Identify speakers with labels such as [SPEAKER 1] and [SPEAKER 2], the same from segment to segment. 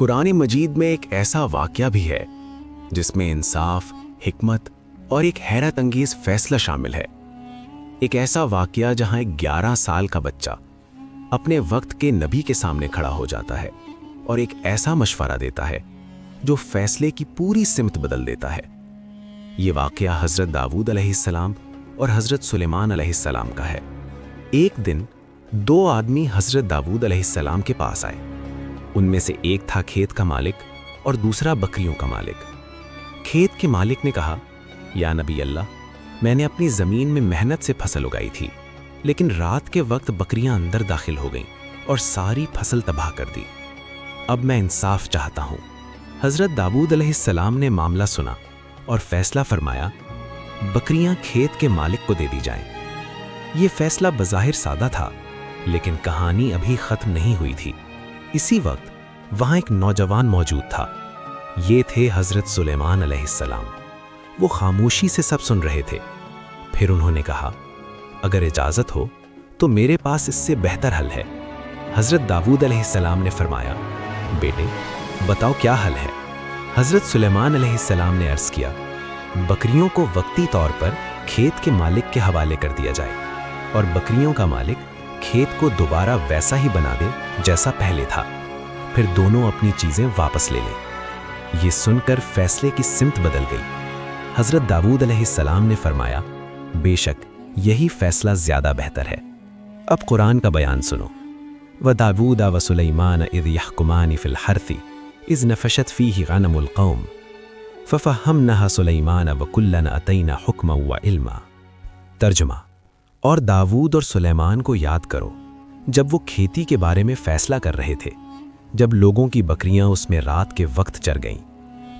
[SPEAKER 1] قرآن مجید میں ایک ایسا واقعہ بھی ہے جس میں انصاف، حکمت اور ایک حیرت انگیز فیصلہ شامل ہے۔ ایک ایسا واقعہ جہاں ایک 11 سال کا بچہ اپنے وقت کے نبی کے سامنے کھڑا ہو جاتا ہے اور ایک ایسا مشورہ دیتا ہے جو فیصلے کی پوری سمت بدل دیتا ہے۔ یہ واقعہ حضرت داؤد علیہ السلام اور حضرت سلیمان علیہ السلام کا ہے۔ ایک دن 2 آدمی حضرت داؤد علیہ السلام کے پاس آئے۔ ان میں سے ایک تھا کھیت کا مالک اور دوسرا بکریوں کا مالک۔ کھیت کے مالک نے کہا، یا نبی اللہ، میں نے اپنی زمین میں محنت سے فصل اگائی تھی، لیکن رات کے وقت بکریاں اندر داخل ہو گئیں اور ساری فصل تباہ کر دی۔ اب میں انصاف چاہتا ہوں۔ حضرت داؤد علیہ السلام نے معاملہ سنا اور فیصلہ فرمایا، بکریاں کھیت کے مالک کو دے دی جائیں۔ یہ فیصلہ بظاہر سادہ تھا، لیکن کہانی ابھی ختم نہیں ہوئی تھی۔ اسی وقت وہاں ایک نوجوان موجود تھا۔ یہ تھے حضرت سلیمان علیہ السلام۔ وہ خاموشی سے سب سن رہے تھے۔ پھر انہوں نے کہا، اگر اجازت ہو تو میرے پاس اس سے بہتر حل ہے۔ حضرت داؤد علیہ السلام نے فرمایا، بیٹے بتاؤ کیا حل ہے؟ حضرت سلیمان علیہ السلام نے عرض کیا، بکریوں کو وقتی طور پر کھیت کے مالک کے حوالے کر دیا جائے اور بکریوں کا مالک کھیت کو دوبارہ ویسا ہی بنا دے جیسا پہلے تھا، پھر دونوں اپنی چیزیں واپس لے لیں۔ یہ سن کر فیصلے کی سمت بدل گئی۔ حضرت داؤد علیہ السلام نے فرمایا، بے شک یہی فیصلہ زیادہ بہتر ہے۔ اب قرآن کا بیان سنو۔ وَدَاوُودَ وَسُلَيْمَانَ إِذْ يَحْكُمَانِ فِي الْحَرْثِ إِذْ نَفَشَتْ فِيهِ غَنَمُ الْقَوْمِ فَفَهَّمْنَهَا سُلَيْمَانَ وَكُلًّا آتَيْنَا حُكْمًا وَعِلْمًا۔ ترجمہ: اور داؤد اور سلیمان کو یاد کرو جب وہ کھیتی کے بارے میں فیصلہ کر رہے تھے، جب لوگوں کی بکریاں اس میں رات کے وقت چر گئیں،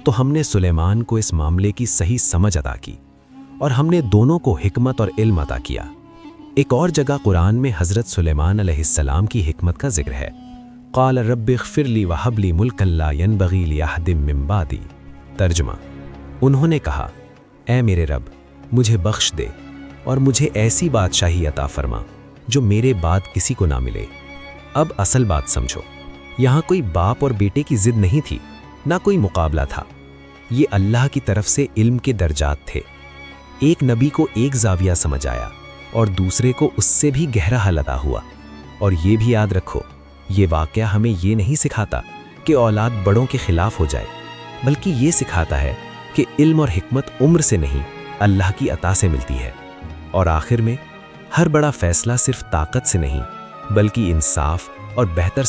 [SPEAKER 1] تو ہم نے سلیمان کو اس معاملے کی صحیح سمجھ عطا کی اور ہم نے دونوں کو حکمت اور علم عطا کیا۔ ایک اور جگہ قرآن میں حضرت سلیمان علیہ السلام کی حکمت کا ذکر ہے۔ قال رب اغفر لی وہب لی ملکا لا ینبغی لأحد من بعدی۔ ترجمہ: انہوں نے کہا، اے میرے رب، مجھے بخش دے اور مجھے ایسی بادشاہی عطا فرما جو میرے بعد کسی کو نہ ملے۔ اب اصل بات سمجھو، یہاں کوئی باپ اور بیٹے کی ضد نہیں تھی، نہ کوئی مقابلہ تھا۔ یہ اللہ کی طرف سے علم کے درجات تھے۔ ایک نبی کو ایک زاویہ سمجھ آیا اور دوسرے کو اس سے بھی گہرا حل عطا ہوا۔ اور یہ بھی یاد رکھو، یہ واقعہ ہمیں یہ نہیں سکھاتا کہ اولاد بڑوں کے خلاف ہو جائے، بلکہ یہ سکھاتا ہے کہ علم اور حکمت عمر سے نہیں، اللہ کی عطا سے ملتی ہے۔ اور آخر میں، ہر بڑا فیصلہ صرف طاقت سے نہیں، بلکہ انصاف اور بہتر